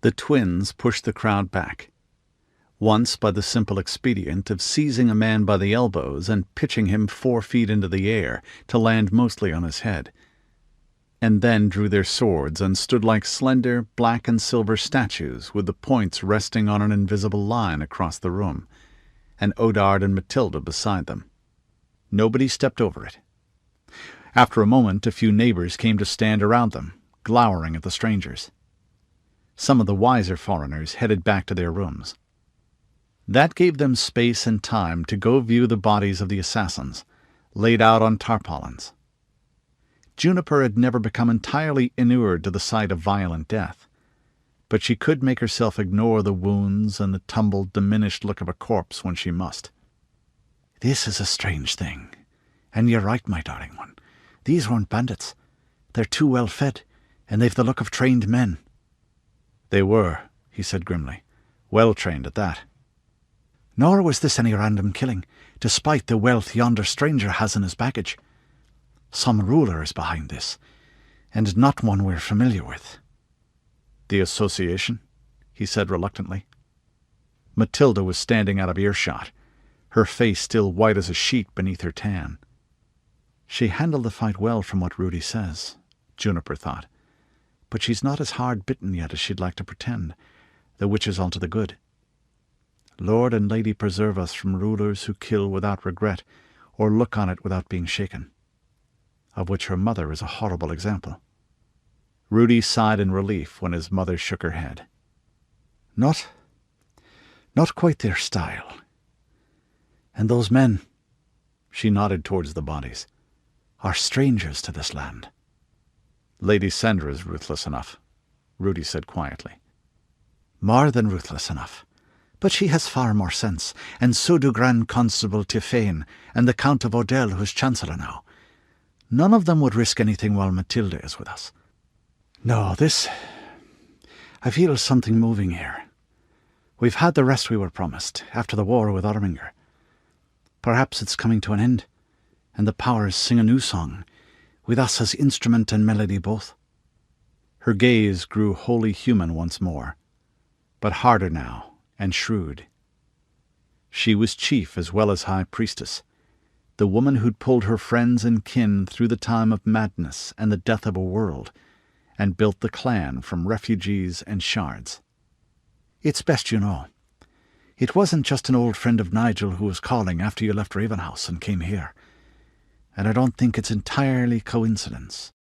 The twins pushed the crowd back, once by the simple expedient of seizing a man by the elbows and pitching him 4 feet into the air to land mostly on his head, and then drew their swords and stood like slender black and silver statues with the points resting on an invisible line across the room, and Odard and Matilda beside them. Nobody stepped over it. After a moment, a few neighbors came to stand around them, glowering at the strangers. Some of the wiser foreigners headed back to their rooms. That gave them space and time to go view the bodies of the assassins, laid out on tarpaulins. Juniper had never become entirely inured to the sight of violent death, but she could make herself ignore the wounds and the tumbled, diminished look of a corpse when she must. "This is a strange thing. And you're right, my darling one. These weren't bandits. They're too well fed, and they've the look of trained men." "They were," he said grimly. "Well trained at that." "Nor was this any random killing, despite the wealth yonder stranger has in his baggage. Some ruler is behind this, and not one we're familiar with." "The association?" he said reluctantly. Matilda was standing out of earshot, her face still white as a sheet beneath her tan. She handled the fight well from what Rudi says, Juniper thought, but she's not as hard-bitten yet as she'd like to pretend, the which is all to the good. Lord and Lady preserve us from rulers who kill without regret or look on it without being shaken, of which her mother is a horrible example. Rudi sighed in relief when his mother shook her head. Not quite their style. And those men," she nodded towards the bodies, "are strangers to this land." "Lady Sandra is ruthless enough," Rudi said quietly. "More than ruthless enough. But she has far more sense, and so do Grand Constable Tiffane and the Count of Odell, who's Chancellor now. None of them would risk anything while Matilda is with us. No, I feel something moving here. We've had the rest we were promised, after the war with Orminger. Perhaps it's coming to an end, and the powers sing a new song, with us as instrument and melody both." Her gaze grew wholly human once more, but harder now, and shrewd. She was chief as well as high priestess, the woman who'd pulled her friends and kin through the time of madness and the death of a world, and built the clan from refugees and shards. "It's best you know. It wasn't just an old friend of Nigel who was calling after you left Ravenhouse and came here. And I don't think it's entirely coincidence.